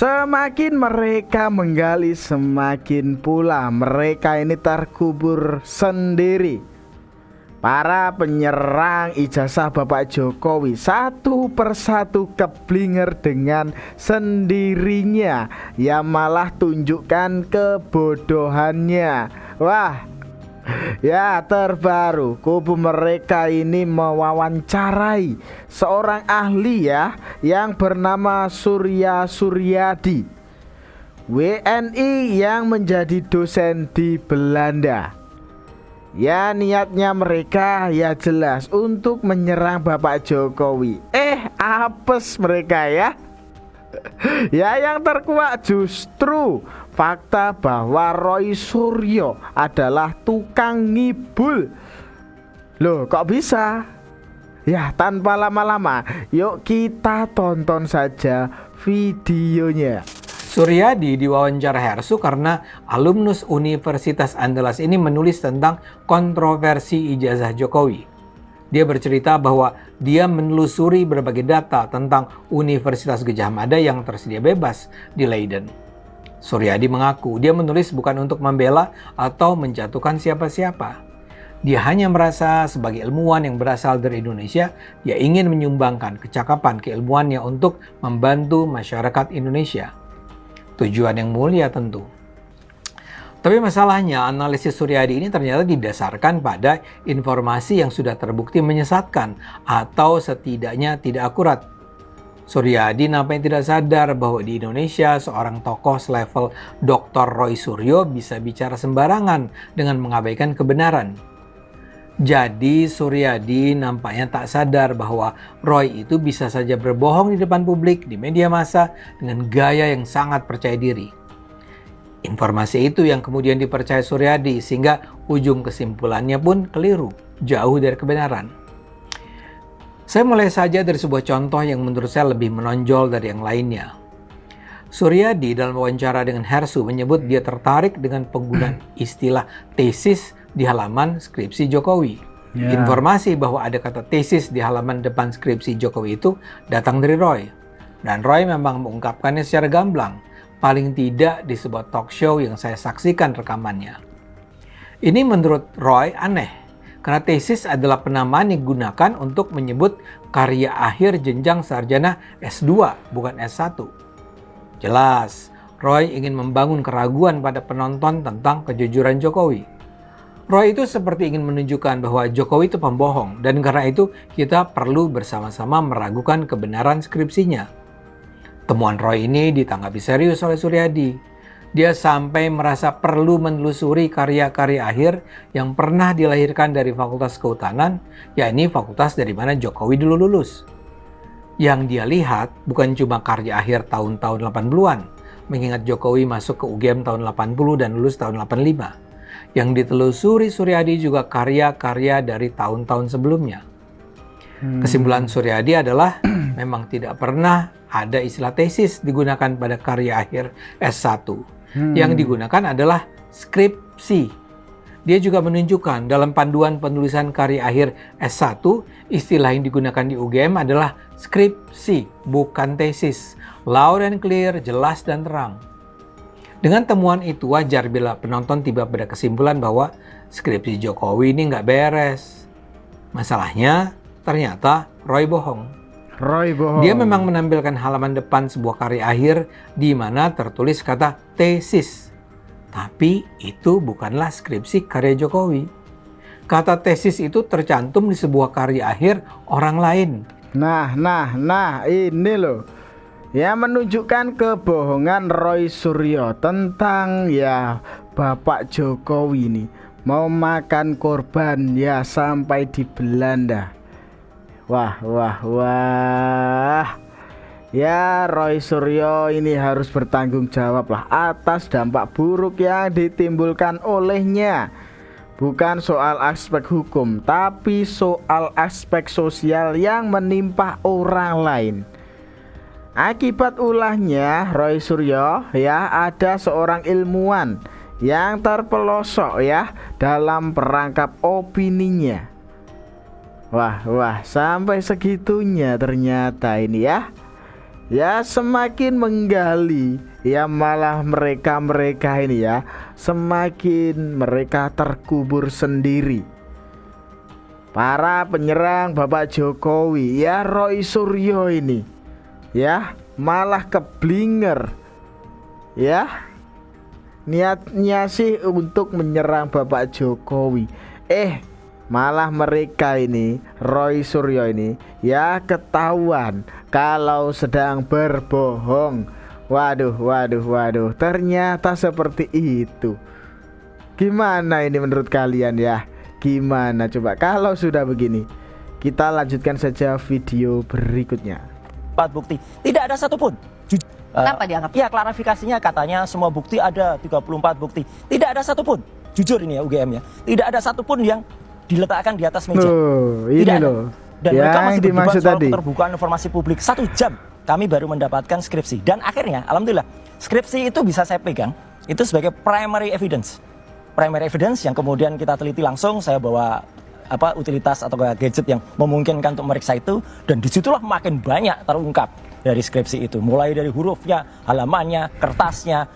Semakin mereka menggali, semakin pula mereka ini terkubur sendiri. Para penyerang ijazah Bapak Jokowi satu persatu keblinger dengan sendirinya. Ya malah tunjukkan kebodohannya. Wah, ya terbaru kubu mereka ini mewawancarai seorang ahli ya yang bernama Surya Suryadi, WNI yang menjadi dosen di Belanda. Ya niatnya mereka ya jelas untuk menyerang Bapak Jokowi. Apes mereka ya. Ya yang terkuak justru fakta bahwa Roy Suryo adalah tukang ngibul. Loh kok bisa? Ya tanpa lama-lama, yuk kita tonton saja videonya. Suryadi diwawancara Hersu karena alumnus Universitas Andalas ini menulis tentang kontroversi ijazah Jokowi. Dia bercerita bahwa dia menelusuri berbagai data tentang Universitas Gadjah Mada yang tersedia bebas di Leiden. Suryadi mengaku dia menulis bukan untuk membela atau menjatuhkan siapa-siapa. Dia hanya merasa sebagai ilmuwan yang berasal dari Indonesia, dia ingin menyumbangkan kecakapan keilmuannya untuk membantu masyarakat Indonesia. Tujuan yang mulia tentu. Tapi masalahnya analisis Suryadi ini ternyata didasarkan pada informasi yang sudah terbukti menyesatkan atau setidaknya tidak akurat. Suryadi nampaknya tidak sadar bahwa di Indonesia seorang tokoh selevel Dr. Roy Suryo bisa bicara sembarangan dengan mengabaikan kebenaran. Jadi Suryadi nampaknya tak sadar bahwa Roy itu bisa saja berbohong di depan publik, di media massa dengan gaya yang sangat percaya diri. Informasi itu yang kemudian dipercaya Suryadi sehingga ujung kesimpulannya pun keliru, jauh dari kebenaran. Saya mulai saja dari sebuah contoh yang menurut saya lebih menonjol dari yang lainnya. Suryadi dalam wawancara dengan Hersu menyebut dia tertarik dengan penggunaan istilah tesis di halaman skripsi Jokowi. Informasi bahwa ada kata tesis di halaman depan skripsi Jokowi itu datang dari Roy. Dan Roy memang mengungkapkannya secara gamblang, paling tidak di sebuah talk show yang saya saksikan rekamannya. Ini menurut Roy aneh, karena tesis adalah penamaan yang digunakan untuk menyebut karya akhir jenjang sarjana S2, bukan S1. Jelas, Roy ingin membangun keraguan pada penonton tentang kejujuran Jokowi. Roy itu seperti ingin menunjukkan bahwa Jokowi itu pembohong dan karena itu kita perlu bersama-sama meragukan kebenaran skripsinya. Temuan Roy ini ditanggapi serius oleh Suryadi. Dia sampai merasa perlu menelusuri karya-karya akhir yang pernah dilahirkan dari Fakultas Kehutanan, yakni fakultas dari mana Jokowi dulu lulus. Yang dia lihat bukan cuma karya akhir tahun-tahun 80-an, mengingat Jokowi masuk ke UGM tahun 80 dan lulus tahun 85. Yang ditelusuri Suryadi juga karya-karya dari tahun-tahun sebelumnya. Kesimpulan Suryadi adalah memang tidak pernah ada istilah tesis digunakan pada karya akhir S1. Yang digunakan adalah skripsi. Dia juga menunjukkan dalam panduan penulisan karya akhir S1, istilah yang digunakan di UGM adalah skripsi, bukan tesis. Loud and clear, jelas dan terang. Dengan temuan itu wajar bila penonton tiba pada kesimpulan bahwa skripsi Jokowi ini nggak beres. Masalahnya ternyata Roy bohong. Dia memang menampilkan halaman depan sebuah karya akhir di mana tertulis kata tesis. Tapi itu bukanlah skripsi karya Jokowi. Kata tesis itu tercantum di sebuah karya akhir orang lain. Nah ini loh. Ya menunjukkan kebohongan Roy Suryo tentang ya Bapak Jokowi ini mau makan korban ya sampai di Belanda. Wah. Ya Roy Suryo ini harus bertanggung jawab lah atas dampak buruk yang ditimbulkan olehnya. Bukan soal aspek hukum, tapi soal aspek sosial yang menimpa orang lain. Akibat ulahnya Roy Suryo ya ada seorang ilmuwan yang terpelosok ya dalam perangkap opininya. Wah sampai segitunya ternyata ini ya. ya semakin menggali, ya malah mereka ini ya semakin mereka terkubur sendiri. Para penyerang Bapak Jokowi, ya Roy Suryo ini ya malah keblinger, ya niatnya sih untuk menyerang Bapak Jokowi, malah mereka ini, Roy Suryo ini ya ketahuan kalau sedang berbohong. Waduh, ternyata seperti itu. Gimana ini menurut kalian ya? Gimana coba kalau sudah begini? Kita lanjutkan saja video berikutnya. 4 bukti, tidak ada satupun. Kenapa dianggap? Ya, klarifikasinya katanya semua bukti ada 34 bukti. Tidak ada satupun. Jujur ini ya UGM ya. Tidak ada satupun yang diletakkan di atas meja. Ini tidak ada. loh. Dan mereka masih berdebat dimaksud soal tadi. keterbukaan informasi publik. 1 jam kami baru mendapatkan skripsi. Dan akhirnya, alhamdulillah, skripsi itu bisa saya pegang. Itu sebagai primary evidence. Primary evidence yang kemudian kita teliti langsung. Saya bawa utilitas atau gadget yang memungkinkan untuk meriksa itu. Dan disitulah makin banyak terungkap dari skripsi itu. Mulai dari hurufnya, halamannya, kertasnya,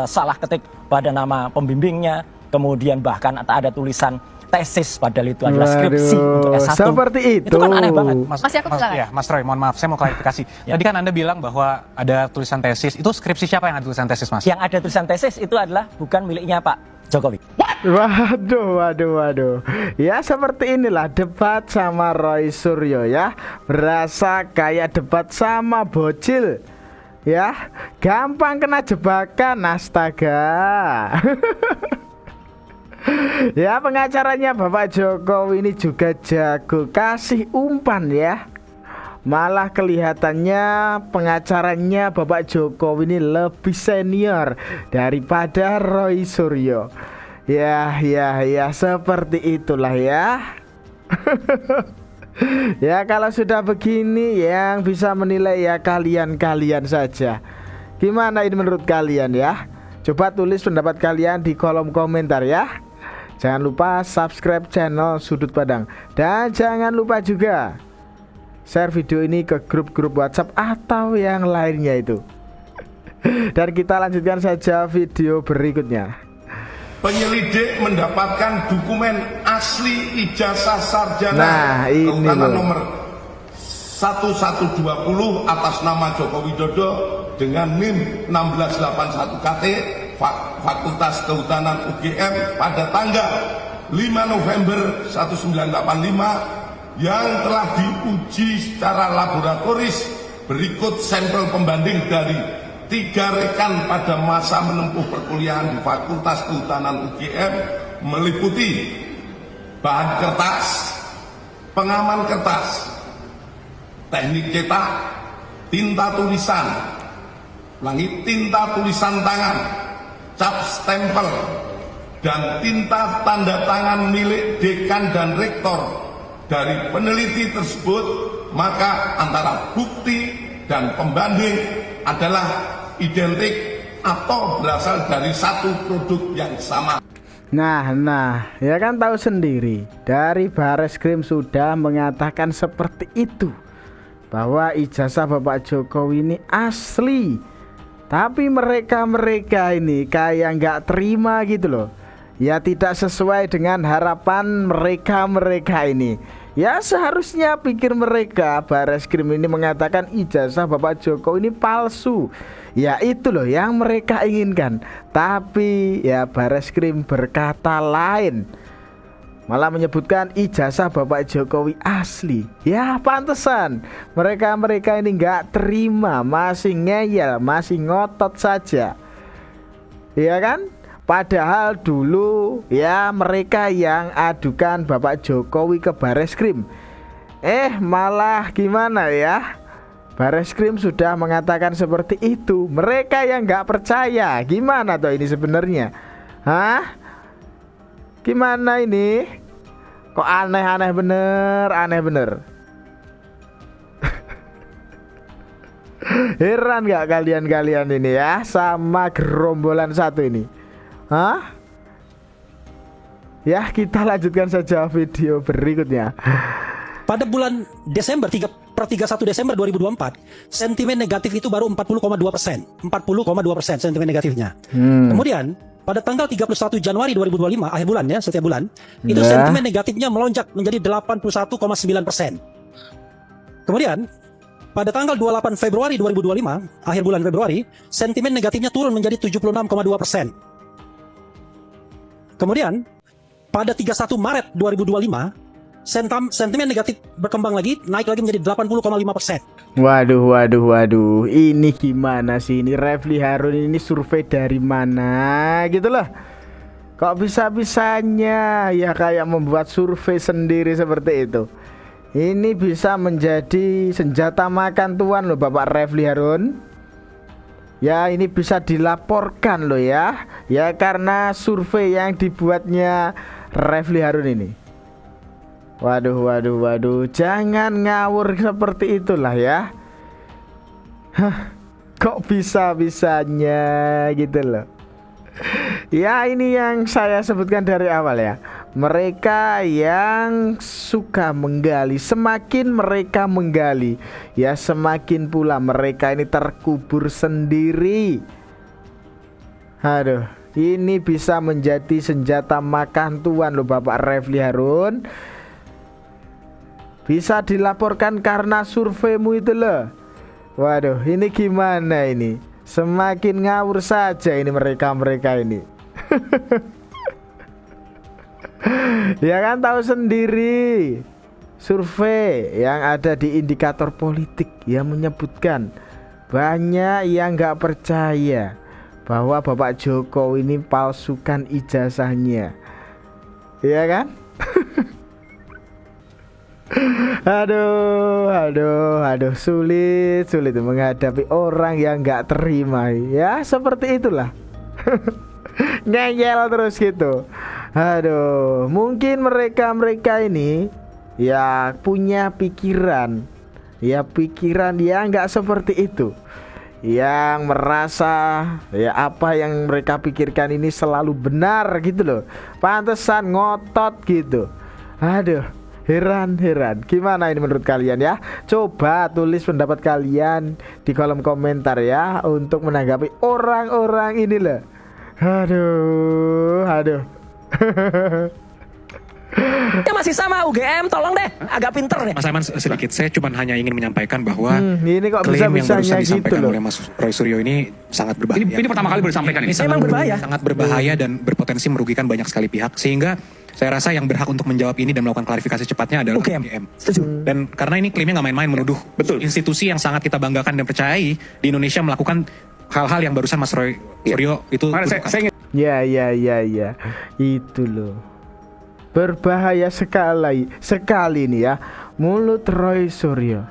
salah ketik pada nama pembimbingnya. Kemudian bahkan ada tulisan tesis, padahal itu adalah skripsi untuk S1. Seperti itu. Itu kan aneh banget. Mas Yakub silakan. Ya, Mas Roy, mohon maaf, saya mau klarifikasi. Tadi kan Anda bilang bahwa ada tulisan tesis. Itu skripsi siapa yang ada tulisan tesis, Mas? Yang ada tulisan tesis itu adalah bukan miliknya Pak Jokowi. Waduh. Ya seperti inilah debat sama Roy Suryo ya. Berasa kayak debat sama bocil. Ya, gampang kena jebakan, astaga. Ya, pengacaranya Bapak Jokowi ini juga jago kasih umpan ya. Malah kelihatannya pengacaranya Bapak Jokowi ini lebih senior daripada Roy Suryo. Ya, seperti itulah ya. Ya, kalau sudah begini yang bisa menilai ya kalian saja. Gimana ini menurut kalian ya? Coba tulis pendapat kalian di kolom komentar ya. Jangan lupa subscribe channel Sudut Pandang. Dan jangan lupa juga share video ini ke grup-grup WhatsApp atau yang lainnya itu. Dan kita lanjutkan saja video berikutnya. Penyelidik mendapatkan dokumen asli ijazah sarjana kehutanan nomor 1120 atas nama Joko Widodo dengan NIM 1681 KT Fakultas Kehutanan UGM pada tanggal 5 November 1985 yang telah diuji secara laboratoris. Berikut sampel pembanding dari 3 rekan pada masa menempuh perkuliahan di Fakultas Kehutanan UGM, meliputi bahan kertas, pengaman kertas, teknik cetak, tinta tulisan, tinta tulisan tangan, cap stempel, dan tinta tanda tangan milik dekan dan rektor. Dari peneliti tersebut, maka antara bukti dan pembanding adalah identik atau berasal dari satu produk yang sama. Nah, ya kan tahu sendiri, dari Bareskrim sudah mengatakan seperti itu, bahwa ijazah Bapak Jokowi ini asli. Tapi mereka ini kayak nggak terima gitu loh. Ya tidak sesuai dengan harapan mereka ini. Ya seharusnya pikir mereka Bareskrim ini mengatakan ijazah Bapak Jokowi ini palsu. Ya itu loh yang mereka inginkan. Tapi ya Bareskrim berkata lain, malah menyebutkan ijazah Bapak Jokowi asli. Ya pantesan mereka ini nggak terima, masih ngeyel, masih ngotot saja. Ya kan? Padahal dulu ya mereka yang adukan Bapak Jokowi ke Bareskrim. Malah gimana ya? Bareskrim sudah mengatakan seperti itu. Mereka yang nggak percaya. Gimana tuh ini sebenarnya? Hah? Gimana ini? Kok aneh bener. Heran nggak kalian ini ya sama gerombolan satu ini? Hah? Ya kita lanjutkan saja video berikutnya. Pada bulan Desember per 31 Desember 2024, sentimen negatif itu baru 40,2%. 40,2% sentimen negatifnya. Kemudian, pada tanggal 31 Januari 2025, akhir bulan ya, setiap bulan, itu sentimen negatifnya melonjak menjadi 81,9%. Kemudian, pada tanggal 28 Februari 2025, akhir bulan Februari, sentimen negatifnya turun menjadi 76,2%. Kemudian, pada 31 Maret 2025, sentimen negatif berkembang lagi, naik lagi menjadi 80,5%. Waduh. Ini gimana sih? Ini Refly Harun ini survei dari mana gitu loh. Kok bisa-bisanya ya kayak membuat survei sendiri seperti itu. Ini bisa menjadi senjata makan tuan loh Bapak Refly Harun. Ya ini bisa dilaporkan loh ya. Ya karena survei yang dibuatnya Refly Harun ini. Waduh. Jangan ngawur seperti itulah ya. Kok bisa-bisanya gitu loh. Ya ini yang saya sebutkan dari awal ya. Mereka yang suka menggali, semakin mereka menggali, ya semakin pula mereka ini terkubur sendiri. Aduh, ini bisa menjadi senjata makan tuan loh Bapak Refly Harun. Bisa dilaporkan karena surveimu itu loh. Waduh, ini gimana ini? Semakin ngawur saja ini mereka ini. Ya kan tahu sendiri, survei yang ada di indikator politik yang menyebutkan banyak yang nggak percaya bahwa Bapak Jokowi ini palsukan ijazahnya. Ya kan? Aduh, sulit menghadapi orang yang nggak terima. Ya seperti itulah. Ngeyel terus gitu. Aduh, mungkin mereka ini ya punya pikiran yang nggak seperti itu, yang merasa ya apa yang mereka pikirkan ini selalu benar gitu loh, pantesan ngotot gitu. Aduh, heran. Gimana ini menurut kalian ya? Coba tulis pendapat kalian di kolom komentar ya untuk menanggapi orang-orang ini loh. Aduh. Ya masih sama UGM, tolong deh, agak pinter deh. Mas Aiman sedikit, saya cuma hanya ingin menyampaikan bahwa ini kok klaim yang barusan gitu disampaikan loh oleh Mas Roy Suryo ini sangat berbahaya. Ini pertama kali baru disampaikan ini. Memang berbahaya. Sangat berbahaya dan berpotensi merugikan banyak sekali pihak. Sehingga saya rasa yang berhak untuk menjawab ini dan melakukan klarifikasi cepatnya adalah UGM. Setuju. Dan karena ini klaimnya nggak main-main, menuduh institusi yang sangat kita banggakan dan percayai di Indonesia melakukan hal-hal yang barusan Mas Roy Suryo itu. Ya. Itu loh. Berbahaya sekali nih ya mulut Roy Suryo.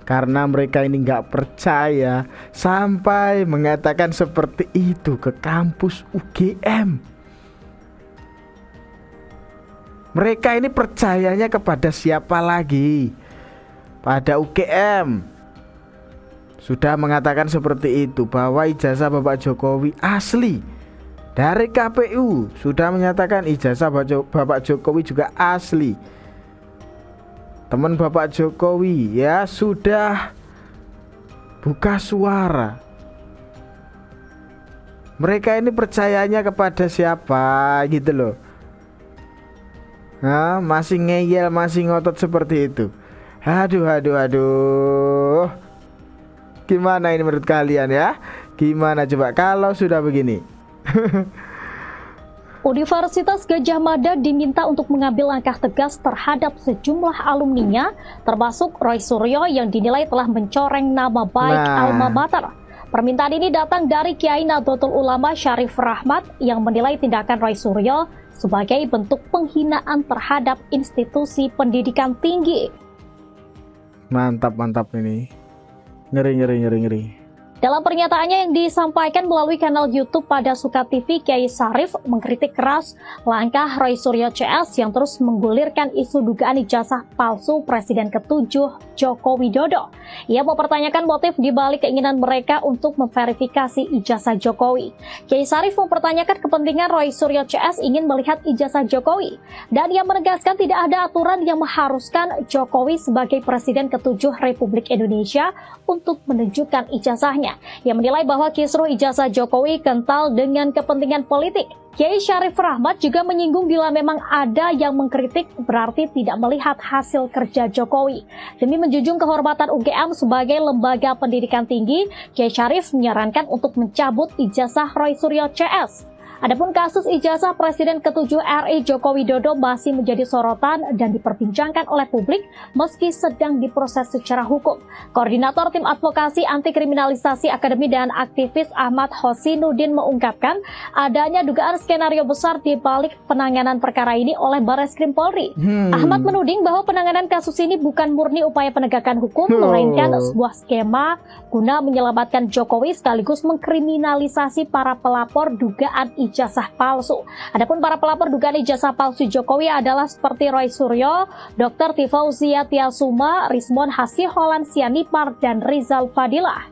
Karena mereka ini nggak percaya sampai mengatakan seperti itu ke kampus UGM. Mereka ini percayanya kepada siapa lagi? Pada UGM. Sudah mengatakan seperti itu bahwa ijazah Bapak Jokowi asli. Dari KPU sudah menyatakan ijazah Bapak Jokowi juga asli. Teman Bapak Jokowi ya sudah buka suara. Mereka ini percayanya kepada siapa gitu loh. Nah, masih ngeyel, masih ngotot seperti itu. Aduh. Gimana ini menurut kalian ya? Gimana coba kalau sudah begini? Universitas Gadjah Mada diminta untuk mengambil langkah tegas terhadap sejumlah alumninya, termasuk Roy Suryo yang dinilai telah mencoreng nama baik alma mater. Permintaan ini datang dari Kiai Nahdlatul Ulama Syarif Rahmat yang menilai tindakan Roy Suryo sebagai bentuk penghinaan terhadap institusi pendidikan tinggi. Mantap ini. Ngeri. Dalam pernyataannya yang disampaikan melalui kanal YouTube pada Suka TV, Kiai Sarif mengkritik keras langkah Roy Suryo CS yang terus menggulirkan isu dugaan ijazah palsu Presiden ke-7 Joko Widodo. Ia mempertanyakan motif di balik keinginan mereka untuk memverifikasi ijazah Jokowi. Kiai Sarif mempertanyakan kepentingan Roy Suryo CS ingin melihat ijazah Jokowi, dan ia menegaskan tidak ada aturan yang mengharuskan Jokowi sebagai Presiden ke-7 Republik Indonesia untuk menunjukkan ijazahnya. Ia menilai bahwa kisru ijazah Jokowi kental dengan kepentingan politik. Kiai Syarif Rahmat juga menyinggung bila memang ada yang mengkritik berarti tidak melihat hasil kerja Jokowi. Demi menjunjung kehormatan UGM sebagai lembaga pendidikan tinggi, Kiai Syarif menyarankan untuk mencabut ijazah Roy Suryo CS. Adapun kasus ijazah Presiden ke-7 RI Joko Widodo masih menjadi sorotan dan diperbincangkan oleh publik meski sedang diproses secara hukum. Koordinator Tim Advokasi Anti Kriminalisasi Akademi dan aktivis Ahmad Hosinuddin mengungkapkan adanya dugaan skenario besar di balik penanganan perkara ini oleh Barreskrim Polri. Ahmad menuding bahwa penanganan kasus ini bukan murni upaya penegakan hukum, melainkan sebuah skema guna menyelamatkan Jokowi sekaligus mengkriminalisasi para pelapor dugaan ijazah palsu. Adapun para pelapor dugaan ijazah palsu Jokowi adalah seperti Roy Suryo, Dr. Tifauzia Tiasuma, Rizmon Hasiholan Sianipar, dan Rizal Fadilah.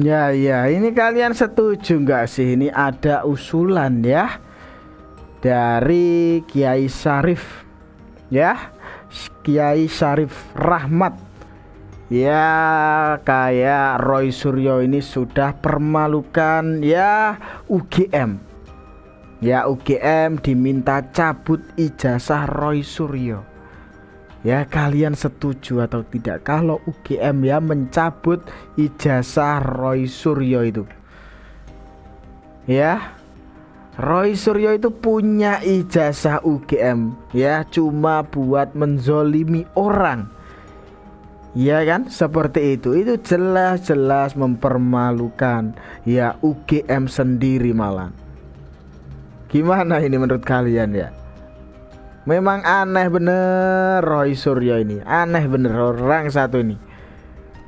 Ya, ini kalian setuju nggak sih? Ini ada usulan ya dari Kiai Syarif, ya, Kiai Syarif Rahmat. Ya, kayak Roy Suryo ini sudah permalukan ya UGM. Ya, UGM diminta cabut ijazah Roy Suryo. Ya, kalian setuju atau tidak kalau UGM ya mencabut ijazah Roy Suryo itu? Ya, Roy Suryo itu punya ijazah UGM ya, cuma buat menzolimi orang. Ya kan, seperti itu jelas-jelas mempermalukan ya UGM sendiri malah. Gimana ini menurut kalian ya? Memang aneh bener Roy Suryo ini, aneh bener orang satu ini.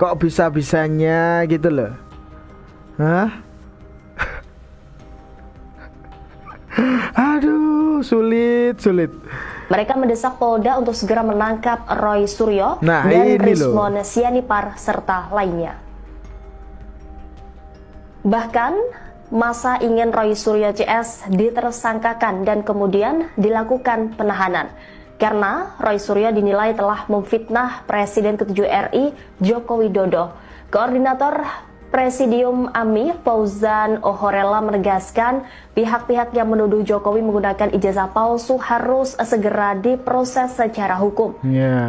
Kok bisa-bisanya gitu loh? Hah? Aduh, sulit. Mereka mendesak Polda untuk segera menangkap Roy Suryo dan Rizmon Sianipar serta lainnya. Bahkan, masa ingin Roy Suryo CS ditersangkakan dan kemudian dilakukan penahanan karena Roy Suryo dinilai telah memfitnah Presiden ke-7 RI Joko Widodo. Koordinator Presidium AMI Fauzan Ohorella menegaskan pihak-pihak yang menuduh Jokowi menggunakan ijazah palsu harus segera diproses secara hukum.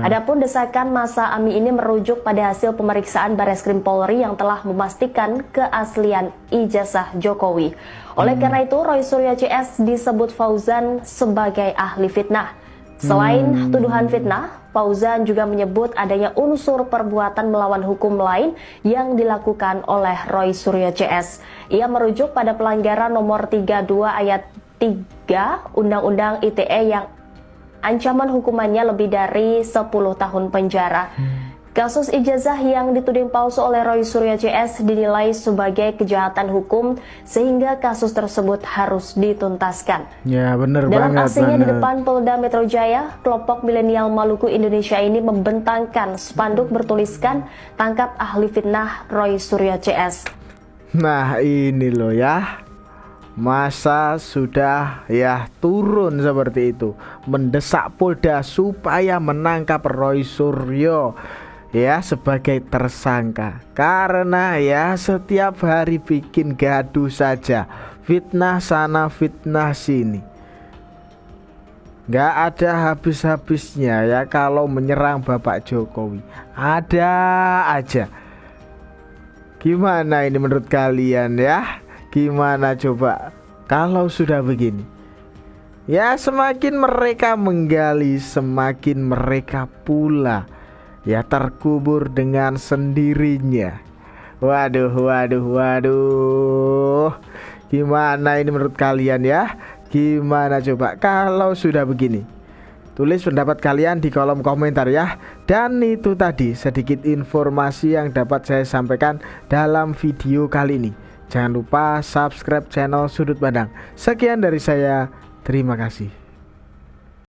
Adapun desakan masa AMI ini merujuk pada hasil pemeriksaan Barreskrim Polri yang telah memastikan keaslian ijazah Jokowi. Oleh karena itu, Roy Suryo CS disebut Fauzan sebagai ahli fitnah. Selain tuduhan fitnah, Fauzan juga menyebut adanya unsur perbuatan melawan hukum lain yang dilakukan oleh Roy Suryo CS. Ia merujuk pada pelanggaran nomor 32 ayat 3 Undang-Undang ITE yang ancaman hukumannya lebih dari 10 tahun penjara. Kasus ijazah yang dituding palsu oleh Roy Suryo CS dinilai sebagai kejahatan hukum sehingga kasus tersebut harus dituntaskan. Ya, benar banget. Dalam aksinya di bener. depan Polda Metro Jaya, kelompok milenial Maluku Indonesia ini membentangkan spanduk bertuliskan "Tangkap ahli fitnah Roy Suryo CS". Nah, ini loh ya. Masa sudah ya turun seperti itu, mendesak Polda supaya menangkap Roy Suryo ya sebagai tersangka, karena ya setiap hari bikin gaduh saja, fitnah sana fitnah sini, nggak ada habis-habisnya ya kalau menyerang Bapak Jokowi, ada aja. Gimana ini menurut kalian ya? Gimana coba kalau sudah begini? Ya, semakin mereka menggali, semakin mereka pula ya terkubur dengan sendirinya. Waduh. Gimana ini menurut kalian ya? Gimana coba kalau sudah begini? Tulis pendapat kalian di kolom komentar ya. Dan itu tadi sedikit informasi yang dapat saya sampaikan dalam video kali ini. Jangan lupa subscribe channel Sudut Pandang. Sekian dari saya, terima kasih.